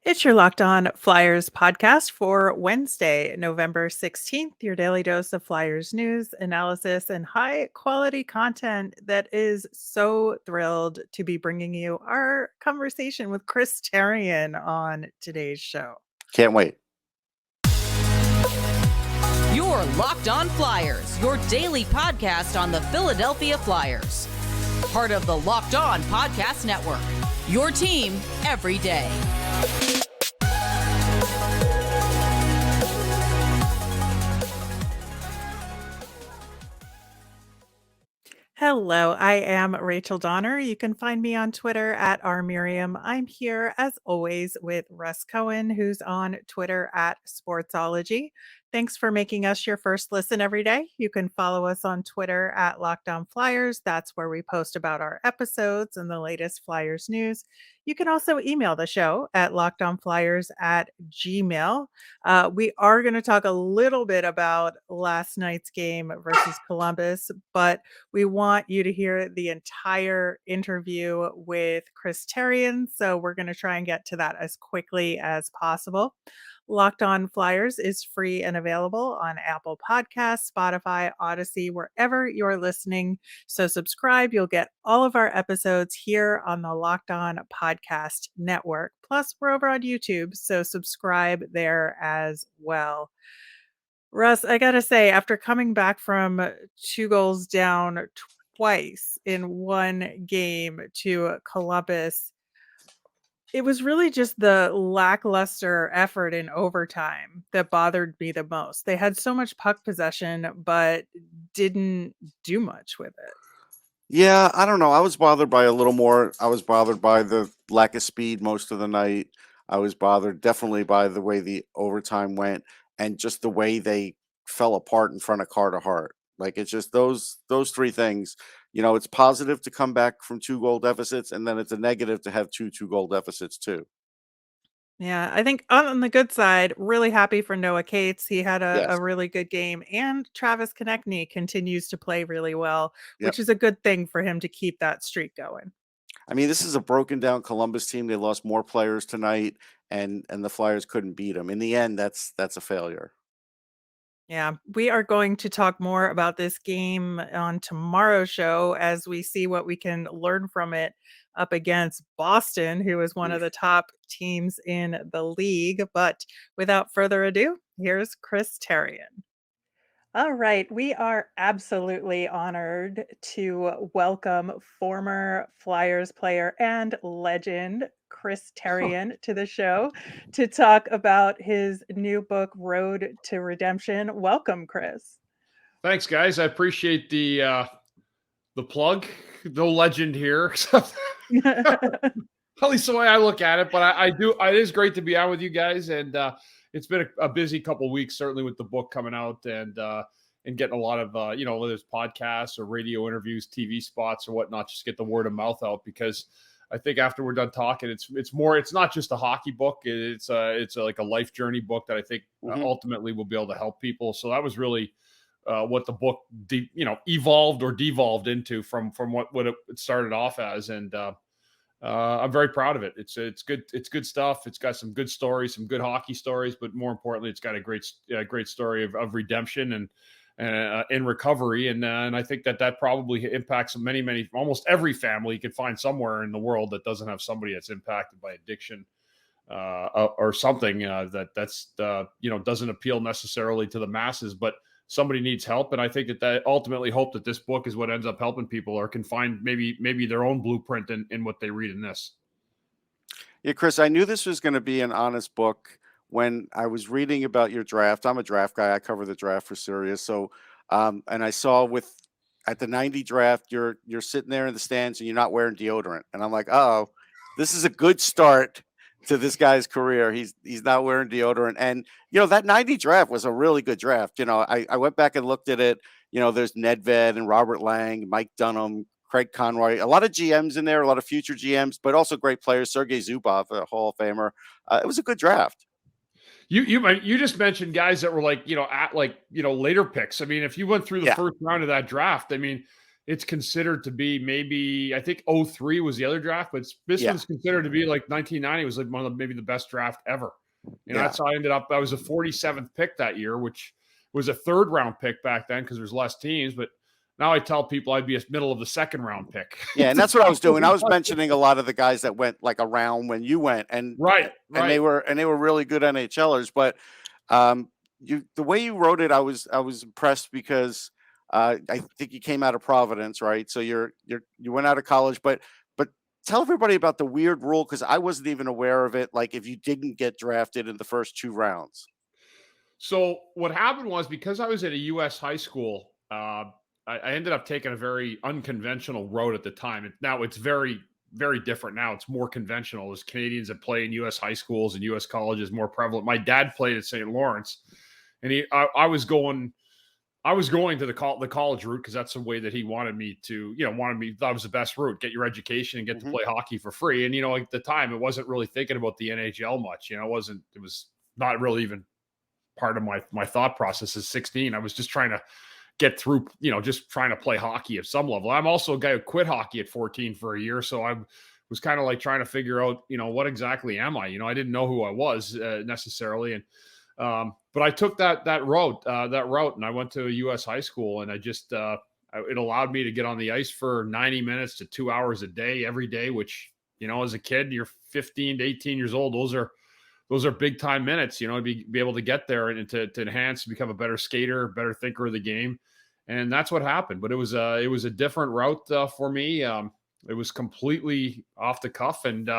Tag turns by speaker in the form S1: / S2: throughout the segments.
S1: It's your Locked On Flyers podcast for Wednesday, November 16th, your daily dose of Flyers news, analysis, and high quality content that is so thrilled to be bringing you our conversation with Chris Therien on today's show.
S2: Can't wait.
S3: Your Locked On Flyers, your daily podcast on the Philadelphia Flyers. Part of the Locked On Podcast Network, your team every day.
S1: Hello, I am Rachel Donner. You can find me on Twitter at rmiriam. I'm here as always with Russ Cohen, who's on Twitter at Sportsology. Thanks for making us your first listen every day. You can follow us on Twitter at Locked On Flyers. That's where we post about our episodes and the latest Flyers news. You can also email the show at lockedonflyers@gmail. We are going to talk a little bit about last night's game versus Columbus, but we want you to hear the entire interview with Chris Therien, so we're going to try and get to that as quickly as possible. Locked On Flyers is free and available on Apple Podcasts, Spotify, Odyssey, wherever you're listening. So subscribe. You'll get all of our episodes here on the Locked On Podcast Network. Plus, we're over on YouTube, so subscribe there as well. Russ, I gotta say, after coming back from 2 goals down twice in one game to Columbus, it was really just the lackluster effort in overtime that bothered me the most. They had so much puck possession, but didn't do much with it.
S2: Yeah, I don't know. I was bothered by a little more. I was bothered by the lack of speed most of the night. I was bothered definitely by the way the overtime went and just the way they fell apart in front of Carter Hart. Like it's just those three things. It's positive to come back from 2 goal deficits, and then it's a negative to have two goal deficits too.
S1: Yeah, I think on the good side, really happy for Noah Cates. He had a
S2: Yes.
S1: really good game, and Travis Konechny continues to play really well,
S2: Yep.
S1: which is a good thing for him to keep that streak going.
S2: I mean, this is a broken down Columbus team. They lost more players tonight, and the Flyers couldn't beat them. In the end, that's a failure.
S1: Yeah, we are going to talk more about this game on tomorrow's show as we see what we can learn from it up against Boston, who is one of the top teams in the league. But without further ado, here's Chris Therien. All right, we are absolutely honored to welcome former Flyers player and legend Chris Therien to the show to talk about his new book, Road to Redemption. Welcome, Chris.
S4: Thanks, guys. I appreciate the plug. No legend here, at least the way I look at it. But I do. It is great to be on with you guys, and it's been a busy couple of weeks, certainly with the book coming out and getting a lot of whether it's podcasts or radio interviews, TV spots or whatnot, just get the word of mouth out, because I think after we're done talking, it's more. It's not just a hockey book. It's like a life journey book that I think ultimately will be able to help people. So that was really what the book evolved or devolved into from what it started off as, and I'm very proud of it. It's good stuff. It's got some good stories, some good hockey stories, but more importantly, it's got a great story of redemption and in recovery, and I think that probably impacts many, almost every family you can find somewhere in the world that doesn't have somebody that's impacted by addiction or something that's doesn't appeal necessarily to the masses, but somebody needs help. And I think that ultimately hope that this book is what ends up helping people, or can find maybe their own blueprint in what they read in this.
S2: Yeah, Chris, I knew this was going to be an honest book when I was reading about your draft. I'm a draft guy. I cover the draft for Sirius. So, and I saw at the 90 draft, you're sitting there in the stands and you're not wearing deodorant. And I'm like, oh, this is a good start to this guy's career. He's not wearing deodorant. And, that 90 draft was a really good draft. I went back and looked at it. There's Nedved and Robert Lang, Mike Dunham, Craig Conroy, a lot of GMs in there, a lot of future GMs, but also great players. Sergei Zubov, a Hall of Famer. It was a good draft.
S4: You just mentioned guys that were later picks. I mean, if you went through the first round of that draft, I mean, it's considered to be maybe, I think 03 was the other draft, but this
S2: Yeah.
S4: one's considered to be like 1990 was like one of maybe the best draft ever.
S2: Yeah.
S4: That's how I ended up. I was a 47th pick that year, which was a 3rd round pick back then because there's less teams. But now I tell people I'd be a middle of the 2nd round pick.
S2: Yeah, and that's what I was doing. I was mentioning a lot of the guys that went like around when you went, and they were really good NHLers. But the way you wrote it, I was impressed because I think you came out of Providence, right? So you went out of college, but tell everybody about the weird rule, because I wasn't even aware of it. Like if you didn't get drafted in the first 2 rounds.
S4: So what happened was, because I was at a U.S. high school, I ended up taking a very unconventional road at the time. Now it's very, very different. Now it's more conventional, as Canadians that play in U.S. high schools and U.S. colleges more prevalent. My dad played at St. Lawrence, and I was going to the college route because that's the way that he wanted me to, that was the best route, get your education and get to play hockey for free. And, at the time, it wasn't really thinking about the NHL much. It was not really even part of my thought process as 16. I was just trying to get through, just trying to play hockey at some level. I'm also a guy who quit hockey at 14 for a year. So I was kind of like trying to figure out, what exactly am I? I didn't know who I was necessarily. And, but I took that route, and I went to a U.S. high school, and I just, it allowed me to get on the ice for 90 minutes to 2 hours a day, every day, which, as a kid, you're 15 to 18 years old. Those are big time minutes, to be able to get there and to enhance, become a better skater, better thinker of the game. And that's what happened. But it was a different route for me. It was completely off the cuff. And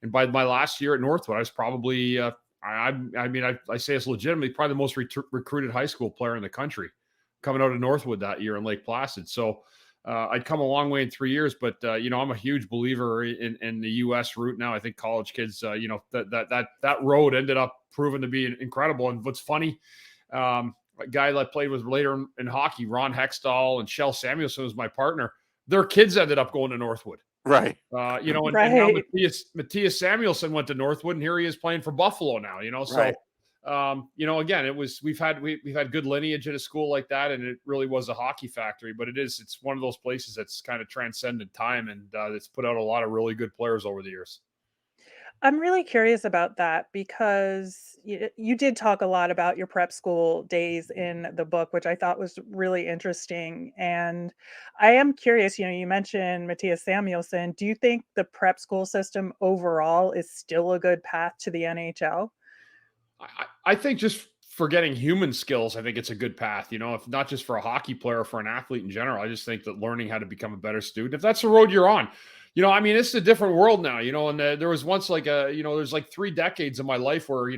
S4: by my last year at Northwood, I was probably, I say it's legitimately probably the most recruited high school player in the country coming out of Northwood that year in Lake Placid. So I'd come a long way in 3 years, but I'm a huge believer in the U.S. route now. I think college kids, that road ended up proving to be incredible. And what's funny, a guy that I played with later in hockey, Ron Hextall and Shell Samuelson was my partner. Their kids ended up going to Northwood.
S2: Right.
S4: And now Matthias Samuelson went to Northwood, and here he is playing for Buffalo now, so,
S2: right.
S4: Again, we've had good lineage at a school like that, and it really was a hockey factory, but it's one of those places that's kind of transcended time, and it's put out a lot of really good players over the years.
S1: I'm really curious about that because you did talk a lot about your prep school days in the book, which I thought was really interesting. And I am curious, you mentioned Matthias Samuelson. Do you think the prep school system overall is still a good path to the NHL?
S4: I think just for getting human skills, I think it's a good path, if not just for a hockey player, for an athlete in general. I just think that learning how to become a better student, if that's the road you're on, it's a different world now, and there was once like there's like 3 decades of my life where,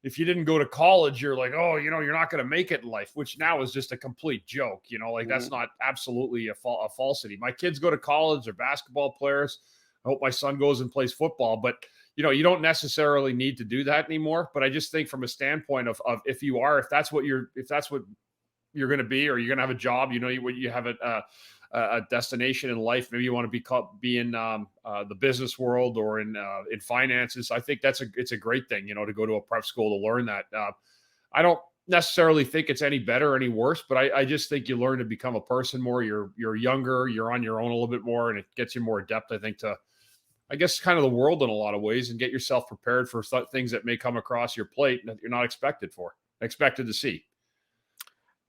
S4: if you didn't go to college, you're like, oh, you're not going to make it in life, which now is just a complete joke, that's not absolutely a falsity. My kids go to college, they're basketball players. I hope my son goes and plays football, but you don't necessarily need to do that anymore. But I just think from a standpoint of if that's what you're going to be, or you're going to have a job, you have a destination in life. Maybe you want to be in the business world or in finances. I think it's a great thing, to go to a prep school to learn that. I don't necessarily think it's any better or any worse, but I just think you learn to become a person more. You're younger, you're on your own a little bit more, and it gets you more adept, I think, to, I guess, kind of the world in a lot of ways, and get yourself prepared for things that may come across your plate that you're not expected to see.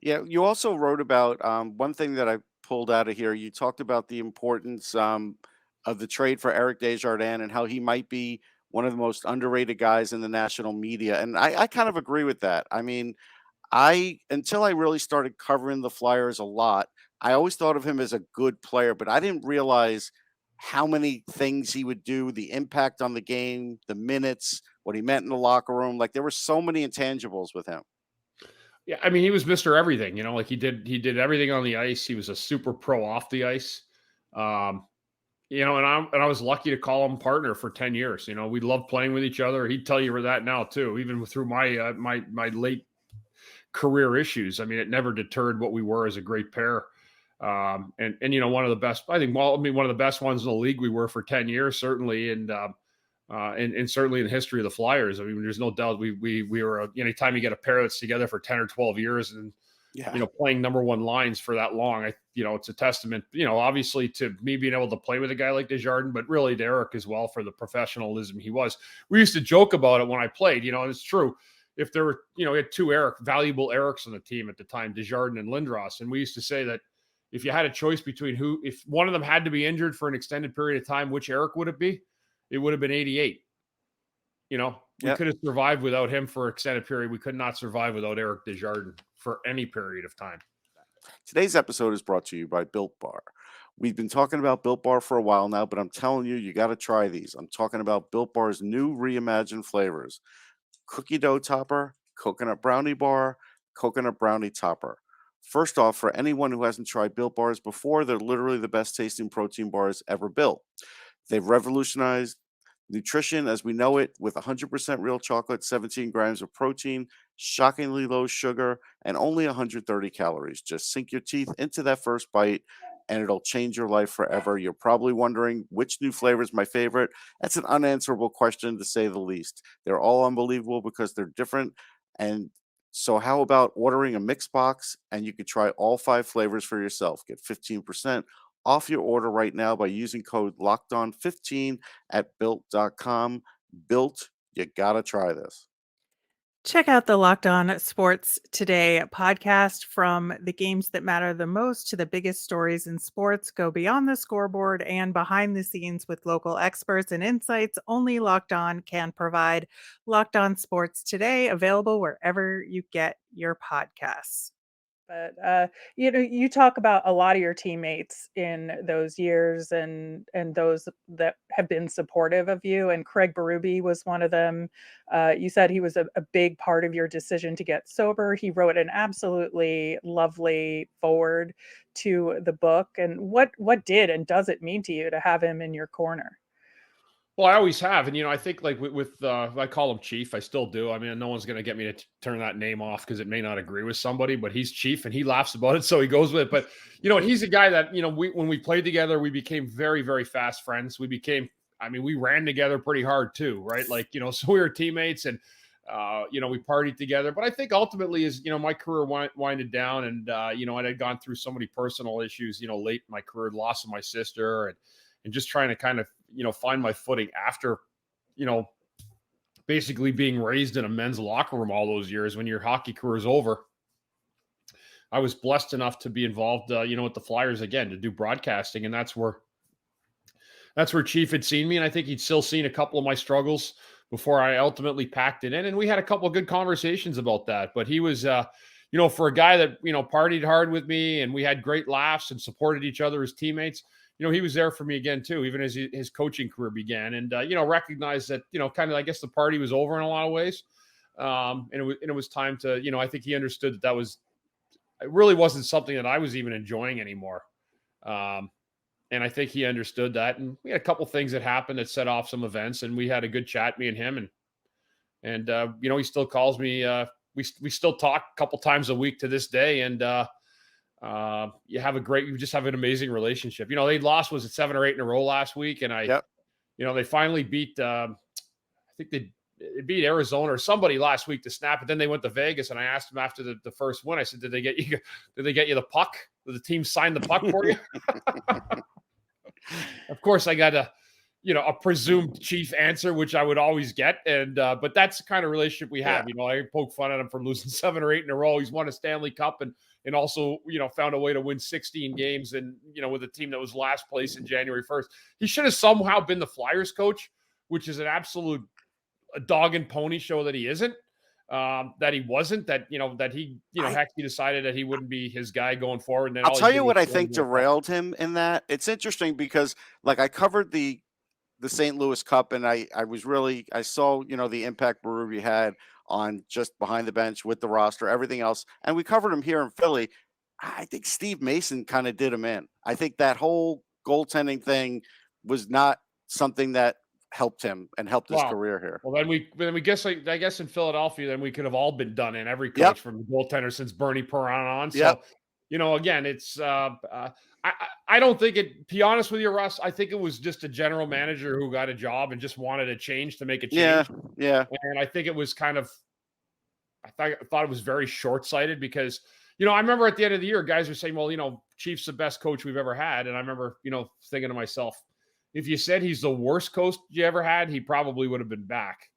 S2: Yeah. You also wrote about one thing that I pulled out of here. You talked about the importance of the trade for Eric Desjardins and how he might be one of the most underrated guys in the national media. And I kind of agree with that. I mean, until I really started covering the Flyers a lot, I always thought of him as a good player, but I didn't realize how many things he would do, the impact on the game, the minutes, what he meant in the locker room. Like there were so many intangibles with him.
S4: Yeah, I mean, he was Mr. Everything, like he did everything on the ice. He was a super pro off the ice. And I was lucky to call him partner for 10 years. We loved playing with each other. He'd tell you that now too, even through my my late career issues. I mean, it never deterred what we were as a great pair. And one of the best, one of the best ones in the league we were for 10 years, certainly. And certainly in the history of the Flyers. I mean, there's no doubt we were, anytime you get a pair that's together for 10 or 12 years, and playing number one lines for that long. It's a testament, obviously to me being able to play with a guy like Desjardins, but really to Eric as well for the professionalism he was. We used to joke about it when I played, and it's true. If there were, we had two valuable Erics on the team at the time, Desjardins and Lindros. And we used to say that if you had a choice between if one of them had to be injured for an extended period of time, which Eric would it be? It would have been 88. We could have survived without him for an extended period. We could not survive without Eric Desjardins for any period of time.
S2: Today's episode is brought to you by Built Bar. We've been talking about Built Bar for a while now, but I'm telling you, you got to try these. I'm talking about Built Bar's new reimagined flavors: cookie dough topper, coconut brownie bar, coconut brownie topper. First off, for anyone who hasn't tried Built Bars before, they're literally the best tasting protein bars ever built. They've revolutionized nutrition as we know it with 100% real chocolate, 17 grams of protein, shockingly low sugar, and only 130 calories. Just sink your teeth into that first bite and it'll change your life forever. You're probably wondering which new flavor is my favorite. That's an unanswerable question, to say the least. They're all unbelievable because they're different. And so how about ordering a mix box and you could try all 5 flavors for yourself? Get 15% off your order right now by using code LOCKEDON15 at built.com. Built, you gotta try this.
S1: Check out the Locked On Sports Today podcast. From the games that matter the most to the biggest stories in sports, go beyond the scoreboard and behind the scenes with local experts and insights only Locked On can provide. Locked On Sports Today, available wherever you get your podcasts. But you talk about a lot of your teammates in those years and those that have been supportive of you. And Craig Berube was one of them. You said he was a big part of your decision to get sober. He wrote an absolutely lovely foreword to the book. And what did and does it mean to you to have him in your corner?
S4: Well, I always have. And, I think like with I call him Chief. I still do. I mean, no one's going to get me to turn that name off because it may not agree with somebody, but he's Chief and he laughs about it. So he goes with it. But, he's a guy that, when we played together, we became very, very fast friends. We ran together pretty hard too, right? Like, so we were teammates and, we partied together. But I think ultimately as, my career winded down and, I had gone through so many personal issues, late in my career, loss of my sister and just trying to kind of, find my footing after, basically being raised in a men's locker room all those years when your hockey career is over. I was blessed enough to be involved, with the Flyers again, to do broadcasting. And that's where Chief had seen me. And I think he'd still seen a couple of my struggles before I ultimately packed it in. And we had a couple of good conversations about that. But he was, for a guy that, partied hard with me and we had great laughs and supported each other as teammates, he was there for me again too, even as his coaching career began, and recognized that kind of, I guess, the party was over in a lot of ways, and it was time to, I think he understood that it really wasn't something that I was even enjoying anymore, and I think he understood that, and we had a couple things that happened that set off some events, and we had a good chat, me and him, and he still calls me. We still talk a couple times a week to this day, and you just have an amazing relationship. They lost, was it 7 or 8 in a row last week? And they finally beat, I think they beat Arizona or somebody last week to snap it. Then they went to Vegas and I asked them after the first win, I said, did they get you the puck? Did the team sign the puck for you? Of course I got a presumed Chief answer, which I would always get. And, but that's the kind of relationship we have. I poke fun at him for losing 7 or 8 in a row. He's won a Stanley Cup and also, found a way to win 16 games and, with a team that was last place in January 1st. He should have somehow been the Flyers coach, which is an absolute dog and pony show that he isn't, that he wasn't, that he, heck, he decided that he wouldn't be his guy going forward. And then
S2: I'll tell you what I think derailed him in that. It's interesting because like I covered the St. Louis Cup and I saw, the impact Berube had on just behind the bench with the roster, everything else. And we covered him here in Philly. I think Steve Mason kind of did him in. I think that whole goaltending thing was not something that helped him and helped his career here.
S4: Well, then we guess, I guess in Philadelphia, then we could have all been done in, every coach from the goaltender since Bernie Perron on. So, again, it's, I don't think it, to be honest with you, Russ, I think it was just a general manager who got a job and just wanted a change to make a change.
S2: Yeah.
S4: And I think it was kind of, I thought it was very short-sighted because, I remember at the end of the year, guys were saying, well, Chief's the best coach we've ever had. And I remember, thinking to myself, if you said he's the worst coach you ever had, he probably would have been back.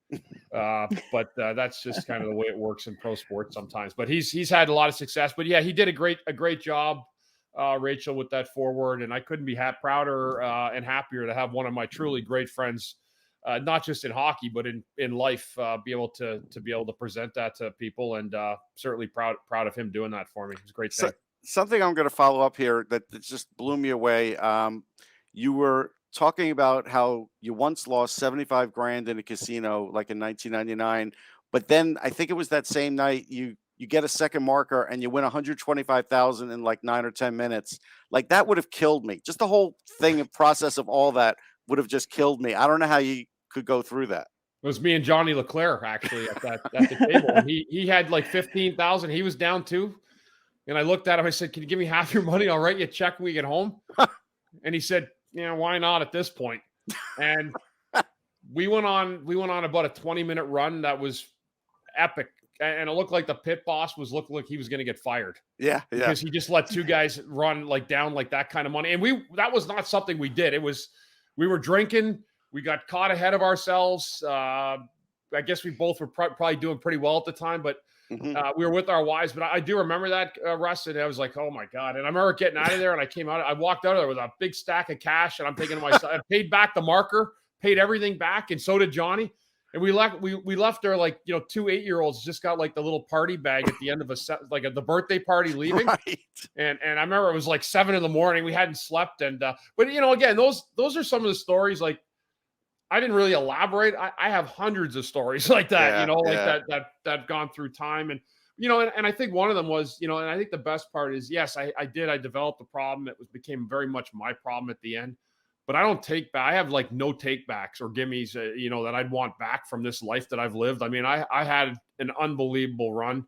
S4: But that's just kind of the way it works in pro sports sometimes. But he's had a lot of success. But yeah, he did a great job, Rachel, with that forward. And I couldn't be prouder and happier to have one of my truly great friends, not just in hockey, but in life, be able to present that to people, and certainly proud of him doing that for me. It was a great thing.
S2: Something I'm going to follow up here that just blew me away. You were talking about how you once lost 75 grand in a casino, like in 1999, but then I think it was that same night you get a second marker and you win 125,000 in like 9 or 10 minutes. Like that would have killed me. Just the whole thing and process of all that would have just killed me. I don't know how you could go through that.
S4: It was me and Johnny Leclerc actually at the table. And he had like 15,000. He was down too. And I looked at him. I said, "Can you give me half your money? I'll write you a check when we get home." And he said, "Why not at this point?" And we went on about a 20-minute run that was epic. And it looked like the pit boss was looking like he was going to get fired.
S2: Yeah.
S4: Because he just let two guys run like down like that kind of money. And that was not something we did. We were drinking. We got caught ahead of ourselves. I guess we both were probably doing pretty well at the time, but we were with our wives. But I do remember that, Russ, and I was like, oh my God. And I remember getting out of there, and I came out. I walked out of there with a big stack of cash, and I'm thinking to myself, I paid back the marker, paid everything back, and so did Johnny. And we left there like, 2 8-year-olds just got like the little party bag at the end of the birthday party leaving.
S2: Right.
S4: And I remember it was like 7 a.m. We hadn't slept. And, but again, those are some of the stories. Like, I didn't really elaborate. I have hundreds of stories like that, that have gone through time. And, and I think one of them was, and I think the best part is, yes, I developed the problem. It became very much my problem at the end. But I don't take back. I have like no take backs or gimmies, that I'd want back from this life that I've lived. I mean, I had an unbelievable run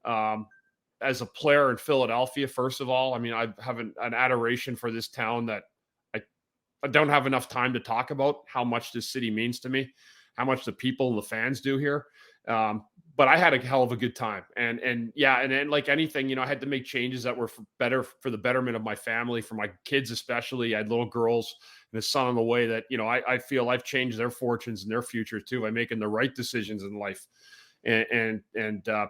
S4: as a player in Philadelphia. First of all, I mean, I have an adoration for this town that I don't have enough time to talk about how much this city means to me, how much the people and the fans do here. But I had a hell of a good time. And then like anything, I had to make changes that were for the betterment of my family, for my kids especially. I had little girls and a son on the way that, I feel I've changed their fortunes and their future too by making the right decisions in life and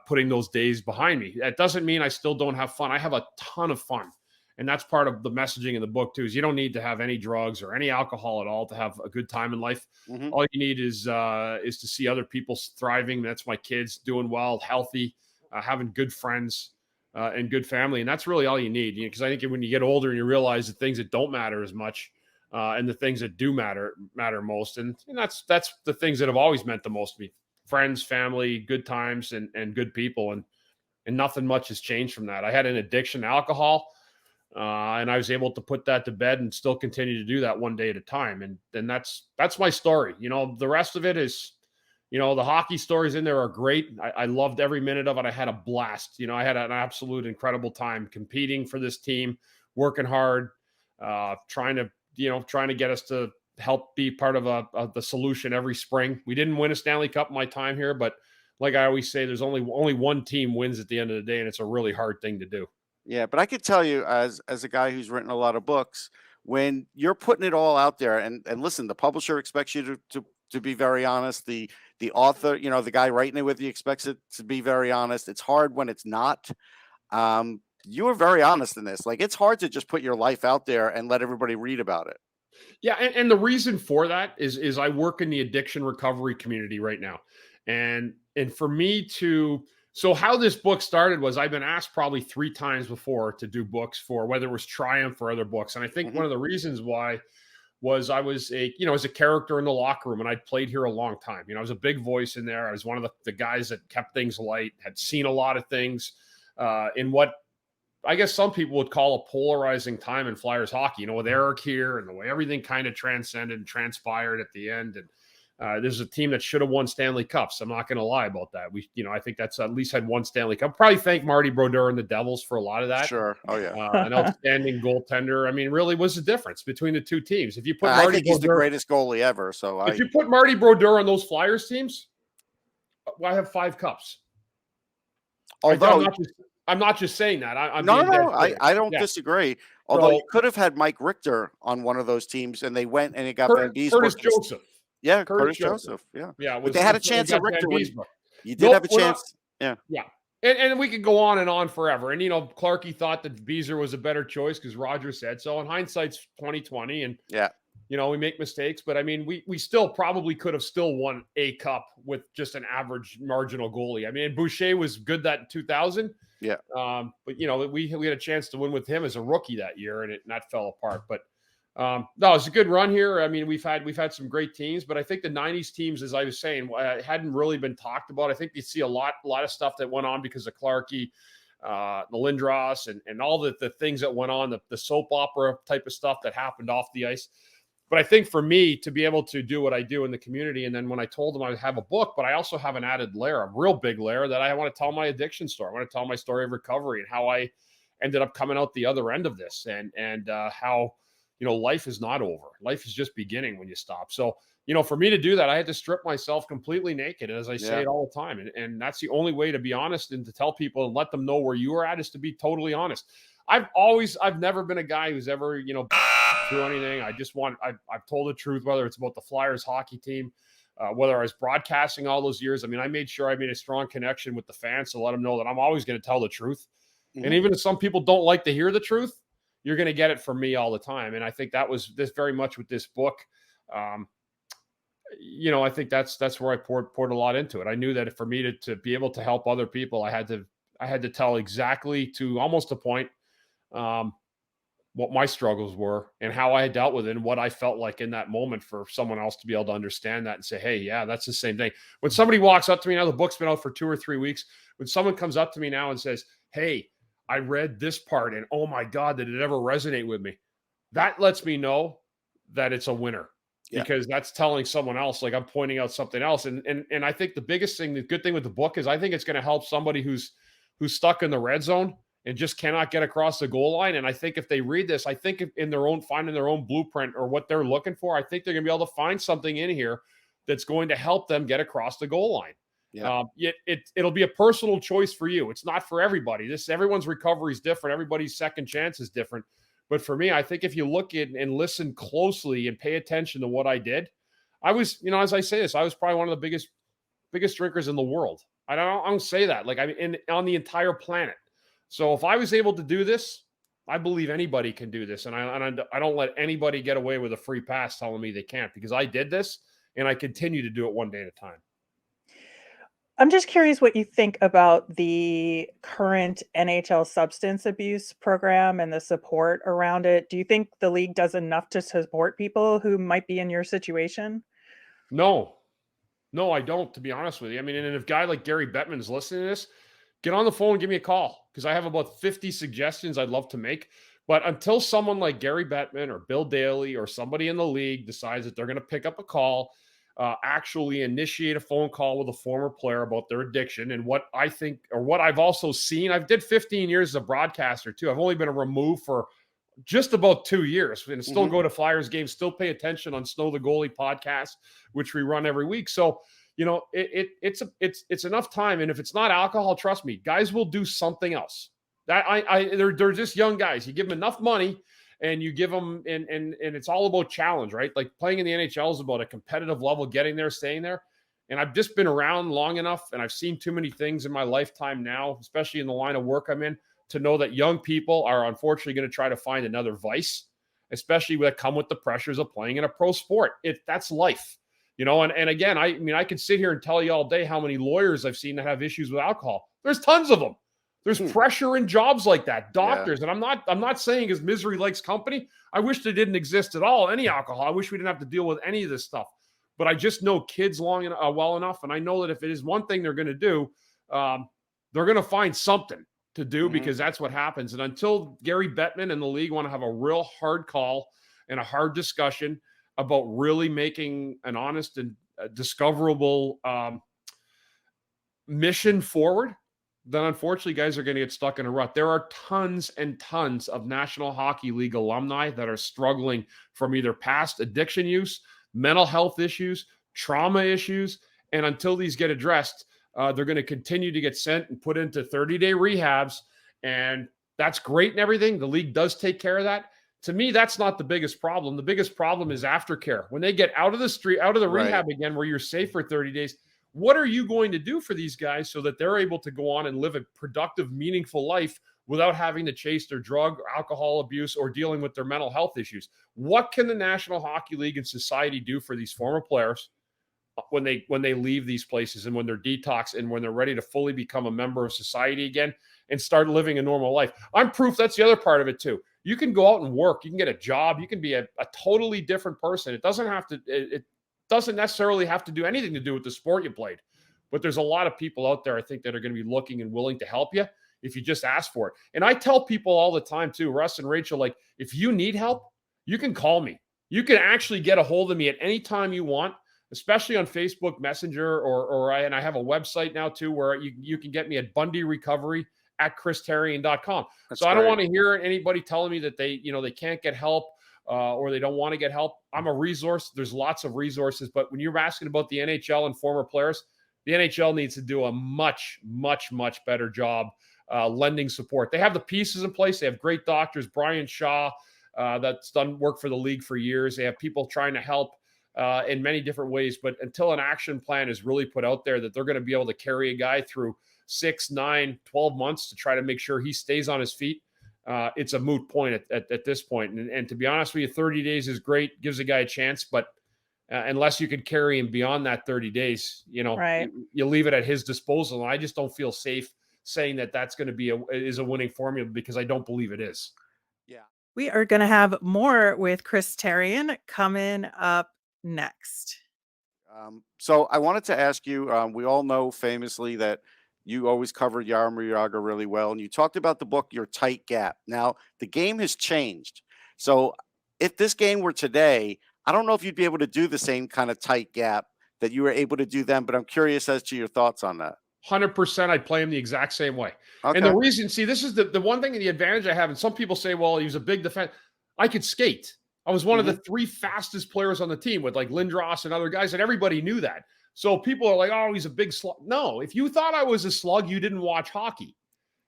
S4: putting those days behind me. That doesn't mean I still don't have fun. I have a ton of fun. And that's part of the messaging in the book too, is you don't need to have any drugs or any alcohol at all to have a good time in life. Mm-hmm. All you need is to see other people thriving. That's my kids doing well, healthy, having good friends and good family. And that's really all you need. Because I think when you get older and you realize the things that don't matter as much and the things that do matter most. And that's the things that have always meant the most to me. Friends, family, good times, and good people. And nothing much has changed from that. I had an addiction to alcohol. And I was able to put that to bed and still continue to do that one day at a time. And that's my story. The rest of it is, the hockey stories in there are great. I loved every minute of it. I had a blast. I had an absolute incredible time competing for this team, working hard, trying to get us to help be part of the solution every spring. We didn't win a Stanley Cup in my time here, but like I always say, there's only one team wins at the end of the day, and it's a really hard thing to do.
S2: Yeah, but I could tell you as a guy who's written a lot of books, when you're putting it all out there and listen, the publisher expects you to be very honest. The author, the guy writing it with you expects it to be very honest. It's hard when it's not. You were very honest in this. Like, it's hard to just put your life out there and let everybody read about it.
S4: Yeah, and the reason for that is I work in the addiction recovery community right now. And for me to... So how this book started was I've been asked probably 3 times before to do books for whether it was Triumph or other books. And I think one of the reasons why was I was as a character in the locker room, and I'd played here a long time. I was a big voice in there. I was one of the guys that kept things light, had seen a lot of things in what I guess some people would call a polarizing time in Flyers hockey, with Eric here and the way everything kind of transcended and transpired at the end. And this is a team that should have won Stanley Cups. I'm not going to lie about that. I think that's at least had one Stanley Cup. Probably thank Marty Brodeur and the Devils for a lot of that.
S2: Sure. Oh yeah.
S4: An outstanding goaltender. I mean, really was the difference between the two teams. If you put
S2: I think he's the greatest goalie ever. So
S4: if you put Marty Brodeur on those Flyers teams, I have 5 cups.
S2: Although
S4: I'm not just saying that. I'm
S2: No,
S4: being dead
S2: no, I
S4: serious.
S2: I don't
S4: Yeah.
S2: disagree. Although you
S4: So
S2: could have had Mike Richter on one of those teams, and they went and it got Van
S4: Curtis
S2: Beesbrook.
S4: Joseph.
S2: Yeah,
S4: Curtis
S2: Curtis
S4: Joseph.
S2: Joseph. Yeah,
S4: Yeah,
S2: but they
S4: was
S2: had a
S4: they
S2: chance at
S4: got Van
S2: Richter when
S4: Beesbrook.
S2: you did have
S4: Nope,
S2: a
S4: we're not.
S2: chance. Yeah,
S4: Yeah. And we could go on and on forever. And Clarkey thought that Beezer was a better choice because Roger said so. And hindsight's 2020, and
S2: yeah,
S4: we make mistakes. But I mean, we still probably could have still won a cup with just an average marginal goalie. I mean, Boucher was good that 2000.
S2: yeah.
S4: But we had a chance to win with him as a rookie that year, and that fell apart. But no, it's a good run here. I mean, we've had some great teams, but I think the '90s teams, as I was saying, hadn't really been talked about. I think you see a lot of stuff that went on because of Clarkey, the Lindros, and all the things that went on, the soap opera type of stuff that happened off the ice. But I think for me to be able to do what I do in the community, and then when I told them I have a book, but I also have an added layer, a real big layer, that I want to tell my addiction story. I want to tell my story of recovery and how I ended up coming out the other end of this, and how life is not over. Life is just beginning when you stop. So for me to do that, I had to strip myself completely naked, as I say it all the time, and that's the only way to be honest and to tell people and let them know where you are at, is to be totally honest. I've never been a guy who's ever through anything. I've told the truth, whether it's about the Flyers hockey team, whether I was broadcasting all those years. I mean, I made sure I made a strong connection with the fans to let them know that I'm always going to tell the truth. Mm-hmm. And even if some people don't like to hear the truth, you're going to get it from me all the time. And I think that was this very much with this book. I think that's where I poured a lot into it. I knew that for me to be able to help other people, I had to tell exactly, to almost a point, what my struggles were and how I had dealt with it and what I felt like in that moment, for someone else to be able to understand that and say, hey, yeah, that's the same thing. When somebody walks up to me now, the book's been out for 2 or 3 weeks. When someone comes up to me now and says, hey, I read this part and oh my God, did it ever resonate with me? That lets me know that it's a winner, because that's telling someone else, like I'm pointing out something else. And I think the biggest thing, the good thing with the book is I think it's going to help somebody who's stuck in the red zone and just cannot get across the goal line. And I think if they read this, I think finding their own blueprint or what they're looking for, I think they're going to be able to find something in here that's going to help them get across the goal line. Yeah. It'll be a personal choice for you. It's not for everybody. Everyone's recovery is different. Everybody's second chance is different. But for me, I think if you look at and listen closely and pay attention to what I did, I was, as I say this, I was probably one of the biggest drinkers in the world. I don't say that, like, I mean, on the entire planet. So if I was able to do this, I believe anybody can do this. And I don't let anybody get away with a free pass telling me they can't, because I did this and I continue to do it one day at a time.
S1: I'm just curious what you think about the current NHL substance abuse program and the support around it. Do you think the league does enough to support people who might be in your situation?
S4: No, I don't, to be honest with you. I mean, and if a guy like Gary Bettman is listening to this, get on the phone and give me a call, because I have about 50 suggestions I'd love to make. But until someone like Gary Bettman or Bill Daly or somebody in the league decides that they're going to pick up a call, actually initiate a phone call with a former player about their addiction and what I think, or what I've also seen. I've did 15 years as a broadcaster too. I've only been removed for just about 2 years, and still go to Flyers games, still pay attention on Snow the Goalie podcast, which we run every week. So, it's enough time. And if it's not alcohol, trust me, guys will do something else. They're just young guys. You give them enough money and you give them, and it's all about challenge, right? Like playing in the NHL is about a competitive level, getting there, staying there. And I've just been around long enough, and I've seen too many things in my lifetime now, especially in the line of work I'm in, to know that young people are unfortunately going to try to find another vice, especially that come with the pressures of playing in a pro sport. That's life, and again, I could sit here and tell you all day how many lawyers I've seen that have issues with alcohol. There's tons of them. There's pressure in jobs like that, doctors. Yeah. And I'm not saying as misery likes company. I wish they didn't exist at all, any alcohol. I wish we didn't have to deal with any of this stuff. But I just know kids well enough, and I know that if it is one thing they're going to do, they're going to find something to do, because that's what happens. And until Gary Bettman and the league want to have a real hard call and a hard discussion about really making an honest and discoverable mission forward, then unfortunately guys are going to get stuck in a rut. There are tons and tons of National Hockey League alumni that are struggling from either past addiction use, mental health issues, trauma issues, and until these get addressed, they're going to continue to get sent and put into 30-day rehabs And that's great and everything. The league does take care of that. To me, that's not the biggest problem. The biggest problem is aftercare. When they get out of the street, out of the rehab again, where you're safe for 30 days, what are you going to do for these guys so that they're able to go on and live a productive, meaningful life without having to chase their drug or alcohol abuse or dealing with their mental health issues? What can the National Hockey League and society do for these former players when they leave these places and when they're detoxed and when they're ready to fully become a member of society again and start living a normal life? I'm proof that's the other part of it too. You can go out and work. You can get a job. You can be a totally different person. It doesn't necessarily have to do anything to do with the sport you played. But there's a lot of people out there, I think, that are going to be looking and willing to help you if you just ask for it. And I tell people all the time too, Russ and Rachel, like, if you need help, you can call me. You can actually get a hold of me at any time you want, especially on Facebook Messenger and I have a website now too, where you can get me at Bundy Recovery at ChrisTherien.com. So I don't want to hear anybody telling me that they can't get help or they don't want to get help. I'm a resource. There's lots of resources, but when you're asking about the NHL and former players, the NHL needs to do a much, much, much better job lending support. They have the pieces in place. They have great doctors, Brian Shaw, that's done work for the league for years. They have people trying to help in many different ways, but until an action plan is really put out there that they're going to be able to carry a guy through 6, 9, 12 months to try to make sure he stays on his feet, it's a moot point at this point. And to be honest with you, 30 days is great, gives a guy a chance, but unless you could carry him beyond that 30 days, you leave it at his disposal. And I just don't feel safe saying that that's going to be a winning formula, because I don't believe it is.
S2: Yeah.
S1: We are going to have more with Chris Therien coming up next.
S2: So I wanted to ask you, we all know famously that you always covered Jaromir Jagr really well, and you talked about the book, Your Tight Gap. Now, the game has changed. So if this game were today, I don't know if you'd be able to do the same kind of tight gap that you were able to do then, but I'm curious as to your thoughts on that.
S4: 100%, I'd play him the exact same way.
S2: Okay.
S4: And the reason, see, this is the one thing, the advantage I have, and some people say, well, he was a big defense. I could skate. I was one of the 3 fastest players on the team with like Lindros and other guys, and everybody knew that. So people are like, oh, he's a big slug. No, if you thought I was a slug, you didn't watch hockey.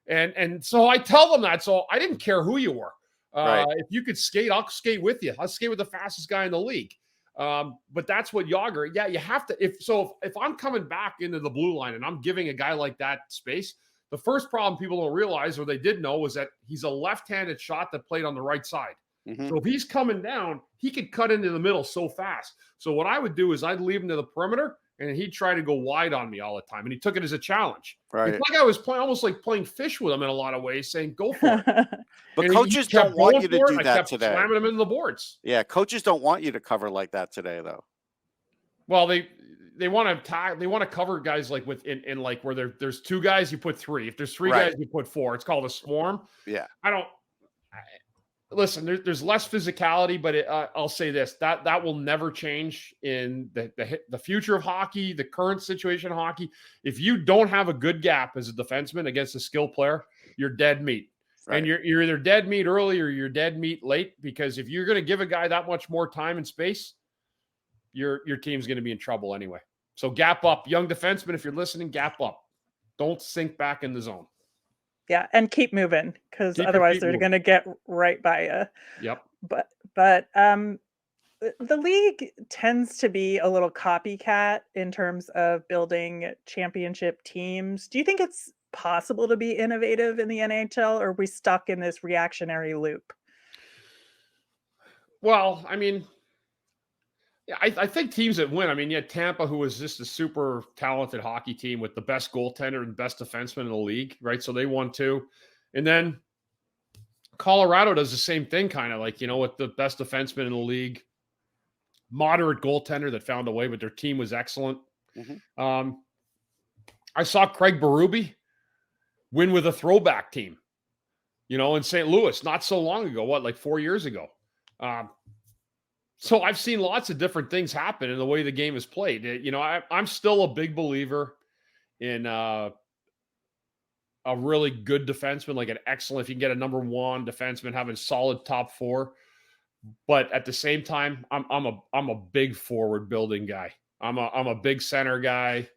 S4: And so I tell them that. So I didn't care who you were. Right. If you could skate, I'll skate with you. I'll skate with the fastest guy in the league. But that's what Jagr, you have to, if I'm coming back into the blue line and I'm giving a guy like that space, the first problem people don't realize, or they did know, was that he's a left-handed shot that played on the right side. So if he's coming down, he could cut into the middle so fast. So what I would do is I'd leave him to the perimeter, and he'd try to go wide on me all the time. And he took it as a challenge. Right. It's like I was almost like playing fish with him in a lot of ways, saying, go for it.
S2: But coaches don't want you to do that today.
S4: Slamming him into the boards.
S2: Yeah, coaches don't want you to cover like that today, though.
S4: Well, they want to cover guys like in like where there's 2 guys, you put 3. If there's 3 guys, you put 4. It's called a swarm.
S2: Yeah.
S4: Listen, there's less physicality, but I'll say this, that will never change in the future of hockey, the current situation of hockey. If you don't have a good gap as a defenseman against a skilled player, you're dead meat. Right. And you're either dead meat early or you're dead meat late, because if you're going to give a guy that much more time and space, your team's going to be in trouble anyway. So gap up. Young defenseman, if you're listening, gap up. Don't sink back in the zone.
S1: Yeah, and keep moving, because otherwise they're going to get right by you.
S4: Yep.
S1: But the league tends to be a little copycat in terms of building championship teams. Do you think it's possible to be innovative in the NHL, or are we stuck in this reactionary loop?
S4: Well, I mean, I think teams that win, I mean, you had Tampa, who was just a super talented hockey team with the best goaltender and best defenseman in the league, right? So they won 2. And then Colorado does the same thing, kind of like, with the best defenseman in the league, moderate goaltender that found a way, but their team was excellent. I saw Craig Berube win with a throwback team, in St. Louis not so long ago, like 4 years ago. So I've seen lots of different things happen in the way the game is played. I'm still a big believer in a really good defenseman, like an excellent, if you can get a number 1 defenseman, having solid top 4. But at the same time, I'm a big forward building guy. I'm a big center guy.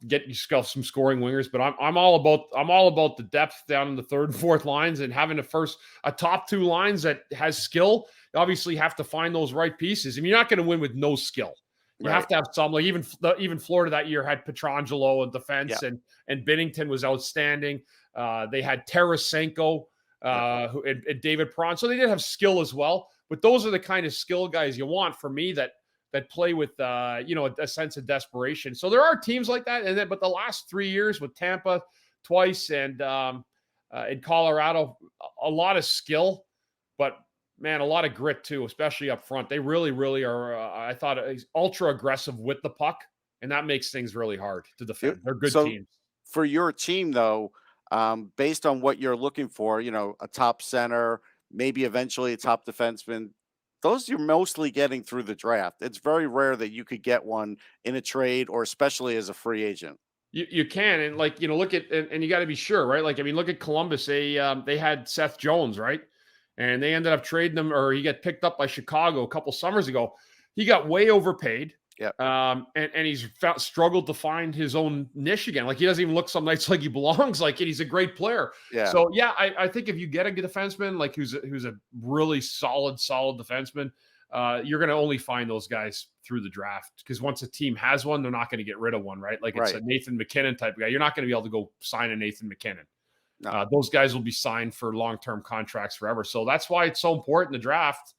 S4: get yourself some scoring wingers, but I'm all about the depth down in the third and fourth lines and having a top two lines that has skill. You obviously have to find those right pieces. I mean, you're not going to win with no skill. You have to have some, like even Florida that year had Pietrangelo in defense, and Binnington was outstanding. They had Tarasenko, and David Perron. So they did have skill as well, but those are the kind of skill guys you want for me that play with, a sense of desperation. So there are teams like that. But the last 3 years with Tampa twice and in Colorado, a lot of skill, but man, a lot of grit too, especially up front. They really, really are, I thought, ultra aggressive with the puck, and that makes things really hard to defend. They're good teams.
S2: For your team, though, based on what you're looking for, a top center, maybe eventually a top defenseman, those you're mostly getting through the draft. It's very rare that you could get one in a trade or especially as a free agent.
S4: You can, and look at, and you got to be sure, right? Like, I mean, look at Columbus. They had Seth Jones, right? And they ended up trading him, or he got picked up by Chicago a couple summers ago. He got way overpaid.
S2: Yeah.
S4: And he's struggled to find his own niche again. Like, he doesn't even look some nights like he belongs. Like, and he's a great player.
S2: Yeah.
S4: So yeah, I think if you get a good defenseman, like who's a really solid defenseman, you're going to only find those guys through the draft, because once a team has one, they're not going to get rid of one, right? Like, it's a Nathan McKinnon type of guy. You're not going to be able to go sign a Nathan McKinnon. No. Those guys will be signed for long-term contracts forever. So that's why it's so important in the draft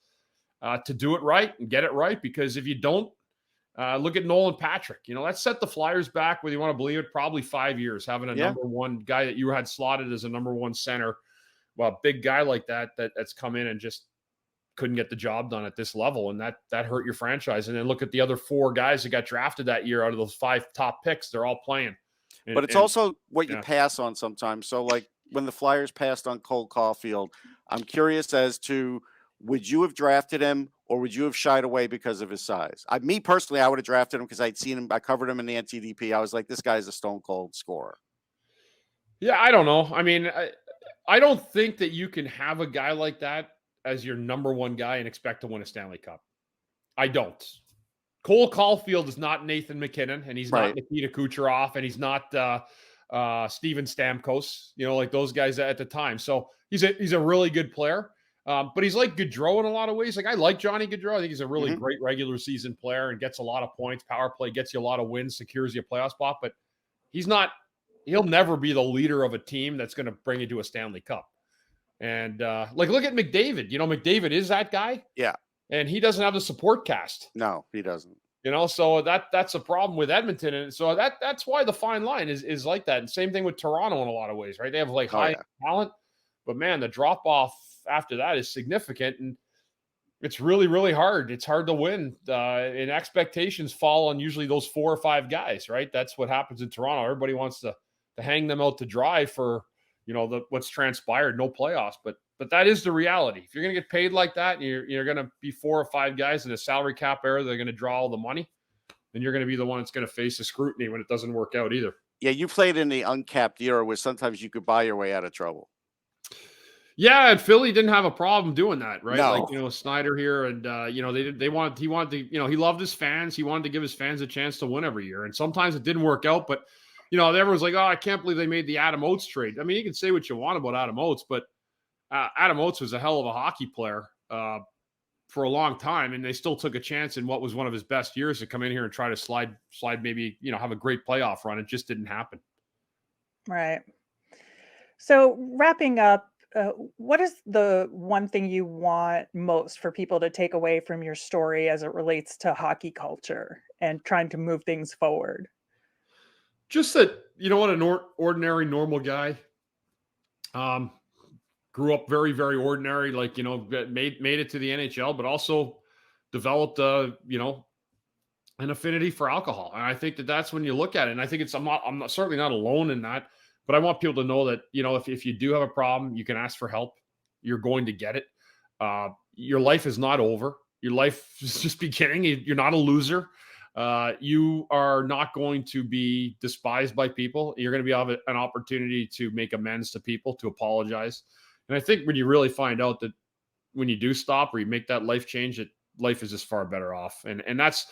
S4: to do it right and get it right, because if you don't, look at Nolan Patrick. That set the Flyers back, whether you want to believe it, probably 5 years, having a number one guy that you had slotted as a number one center. Well, a big guy like that's come in and just couldn't get the job done at this level, and that hurt your franchise. And then look at the other 4 guys that got drafted that year out of those 5 top picks. They're all playing.
S2: But it's also what you pass on sometimes. So, like, when the Flyers passed on Cole Caulfield, I'm curious as to, would you have drafted him or would you have shied away because of his size? Me personally, I would have drafted him because I'd seen him. I covered him in the NTDP. I was like, this guy's a stone cold scorer.
S4: Yeah, I don't know. I mean, I don't think that you can have a guy like that as your number one guy and expect to win a Stanley Cup. I don't. Cole Caulfield is not Nathan McKinnon, and he's not Nikita Kucherov, and he's not Steven Stamkos, like those guys at the time. So he's a really good player, but he's like Gaudreau in a lot of ways. Like, I like Johnny Gaudreau. I think he's a really great regular season player and gets a lot of points. Power play gets you a lot of wins, secures you a playoff spot, but he'll never be the leader of a team that's going to bring you to a Stanley Cup. And look at McDavid. McDavid is that guy.
S2: Yeah.
S4: And he doesn't have the support cast.
S2: No, he doesn't.
S4: So that's a problem with Edmonton. And so that's why the fine line is like that. And same thing with Toronto in a lot of ways, right? They have high talent, but man, the drop off after that is significant. And it's really, really hard. It's hard to win. And expectations fall on usually those 4 or 5 guys, right? That's what happens in Toronto. Everybody wants to hang them out to dry for, what's transpired, no playoffs. But that is the reality. If you're going to get paid like that, and you're going to be 4 or 5 guys in a salary cap era, they're going to draw all the money, then you're going to be the one that's going to face the scrutiny when it doesn't work out either.
S2: Yeah, you played in the uncapped era where sometimes you could buy your way out of trouble.
S4: Yeah, and Philly didn't have a problem doing that, right?
S2: No.
S4: Like, Snyder here, and he wanted to, he loved his fans. He wanted to give his fans a chance to win every year, and sometimes it didn't work out, but everyone's like, oh, I can't believe they made the Adam Oates trade. I mean, you can say what you want about Adam Oates, but Adam Oates was a hell of a hockey player for a long time, and they still took a chance in what was one of his best years to come in here and try to slide maybe, have a great playoff run. It just didn't happen.
S1: Right. So wrapping up, what is the one thing you want most for people to take away from your story as it relates to hockey culture and trying to move things forward?
S4: Just that, what an ordinary, normal guy. Grew up very, very ordinary, like, made it to the NHL, but also developed, an affinity for alcohol. And I think that's when you look at it. And I think I'm certainly not alone in that, but I want people to know that, if you do have a problem, you can ask for help. You're going to get it. Your life is not over. Your life is just beginning. You're not a loser. You are not going to be despised by people. You're going to have an opportunity to make amends to people, to apologize. And I think when you really find out that when you do stop or you make that life change, that life is just far better off. And that's,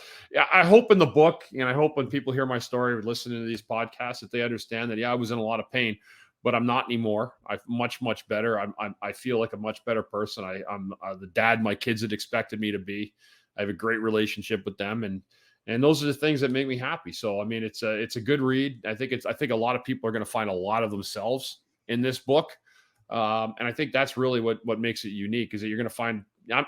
S4: I hope in the book, and I hope when people hear my story or listening to these podcasts, that they understand that, yeah, I was in a lot of pain, but I'm not anymore. I'm much better. I feel like a much better person. I'm the dad my kids had expected me to be. I have a great relationship with them, and those are the things that make me happy. So, I mean, it's a good read. I think a lot of people are going to find a lot of themselves in this book. And I think that's really what makes it unique, is that you're going to find,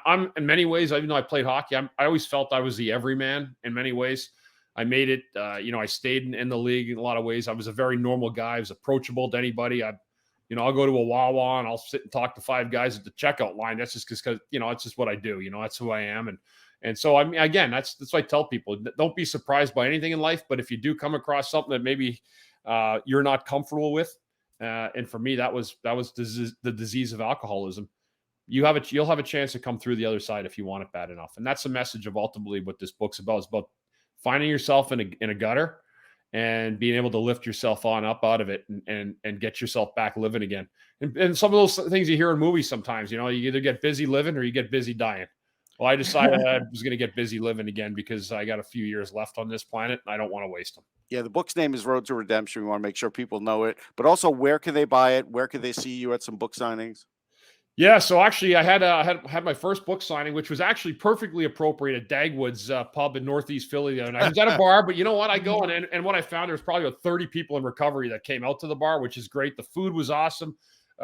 S4: I'm in many ways, even though I played hockey, I always felt I was the everyman in many ways. I made it, I stayed in the league in a lot of ways. I was a very normal guy. I was approachable to anybody. I'll go to a Wawa and I'll sit and talk to 5 guys at the checkout line. That's just because, it's just what I do. That's who I am. And so, I mean, again, that's what I tell people. Don't be surprised by anything in life, but if you do come across something that maybe you're not comfortable with, and for me, that was the disease of alcoholism. You'll have a chance to come through the other side if you want it bad enough. And that's the message of ultimately what this book's about. It's about finding yourself in a gutter and being able to lift yourself up out of it and get yourself back living again. And some of those things you hear in movies sometimes, you either get busy living or you get busy dying. Well, I decided I was going to get busy living again because I got a few years left on this planet and I don't want to waste them.
S2: Yeah, the book's name is Road to Redemption. We want to make sure people know it. But also, where can they buy it? Where can they see you at some book signings?
S4: Yeah, so actually, I had my first book signing, which was actually perfectly appropriate at Dagwood's pub in Northeast Philly. And I was at a bar, but you know what? I go and what I found, there was probably about 30 people in recovery that came out to the bar, which is great. The food was awesome.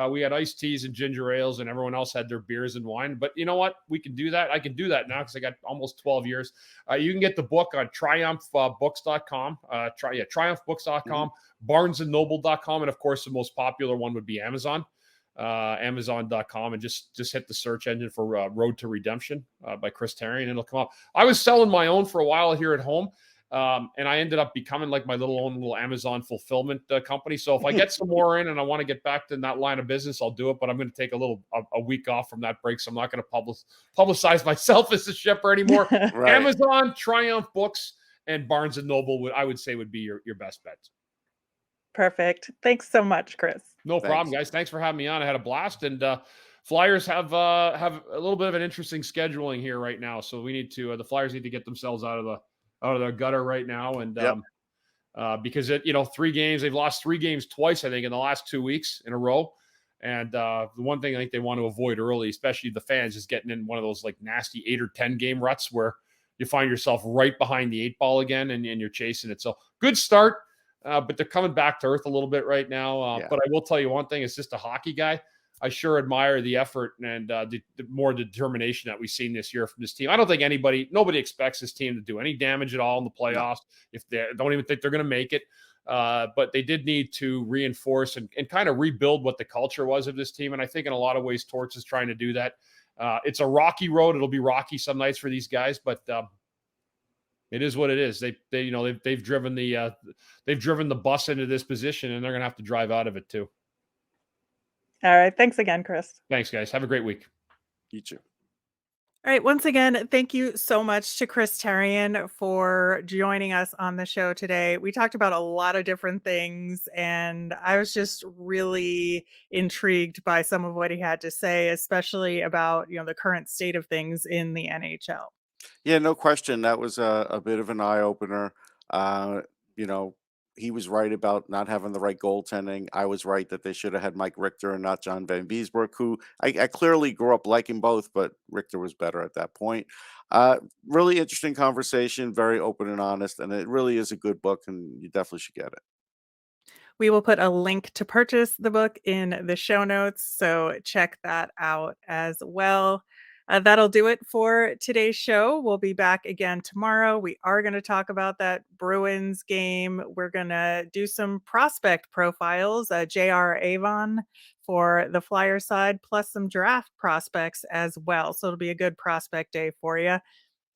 S4: We had iced teas and ginger ales, and everyone else had their beers and wine. But you know what? We can do that. I can do that now because I got almost 12 years. You can get the book on triumphbooks.com, triumphbooks.com, barnesandnoble.com, and of course, the most popular one would be Amazon. Amazon.com, and just hit the search engine for Road to Redemption by Chris Therien, and it'll come up. I was selling my own for a while here at home, and I ended up becoming like my little Amazon fulfillment company. So if I get some more in and I want to get back to that line of business, I'll do it. But I'm going to take a week off from that break, so I'm not going to publicize myself as a shipper anymore. Right. Amazon, Triumph Books, and Barnes and Noble I would say would be your best bets.
S1: Perfect. Thanks so much, Chris.
S4: No problem, guys. Thanks for having me on. I had a blast, and Flyers have a little bit of an interesting scheduling here right now. So we need to the Flyers need to get themselves out of the gutter right now, and because 3 games, they've lost 3 games twice, I think, in the last 2 weeks in a row. And the one thing I think they want to avoid early, especially the fans, is getting in one of those like nasty 8 or 10 game ruts where you find yourself right behind the 8 ball again, and you're chasing it. So good start. But they're coming back to earth a little bit right now. But I will tell you one thing, it's just a hockey guy. I sure admire the effort and the more determination that we've seen this year from this team. I don't think nobody expects this team to do any damage at all in the playoffs. If they don't even think they're going to make it. But they did need to reinforce and kind of rebuild what the culture was of this team. And I think in a lot of ways, Torts is trying to do that. It's a rocky road. It'll be rocky some nights for these guys, but it is what it is. They've driven the bus into this position, and they're going to have to drive out of it too.
S1: All right. Thanks again, Chris.
S4: Thanks, guys. Have a great week.
S2: You too.
S1: All right. Once again, thank you so much to Chris Therien for joining us on the show today. We talked about a lot of different things, and I was just really intrigued by some of what he had to say, especially about the current state of things in the NHL.
S2: Yeah, no question. That was a bit of an eye opener. He was right about not having the right goaltending. I was right that they should have had Mike Richter and not John Van Beesbroek, who I clearly grew up liking both, but Richter was better at that point. Really interesting conversation, very open and honest, and it really is a good book, and you definitely should get it.
S1: We will put a link to purchase the book in the show notes, so check that out as well. That'll do it for today's show. We'll be back again tomorrow. We are going to talk about that Bruins game. We're going to do some prospect profiles, J.R. Avon for the Flyer side, plus some draft prospects as well. So it'll be a good prospect day for you.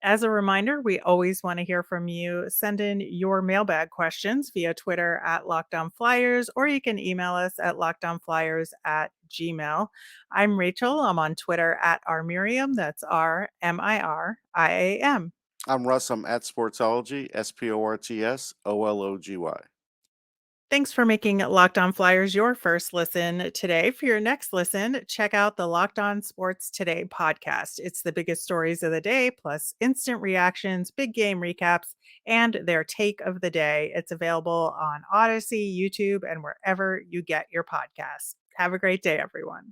S1: As a reminder, we always want to hear from you. Send in your mailbag questions via Twitter at Locked On Flyers, or you can email us at lockedonflyers@gmail.com. I'm Rachel. I'm on Twitter at rmiriam. That's RMIRIAM.
S2: I'm Russ. I'm at Sportsology, SPORTSOLOGY.
S1: Thanks for making Locked On Flyers your first listen today. For your next listen, check out the Locked On Sports Today podcast. It's the biggest stories of the day, plus instant reactions, big game recaps, and their take of the day. It's available on Odyssey, YouTube, and wherever you get your podcasts. Have a great day, everyone.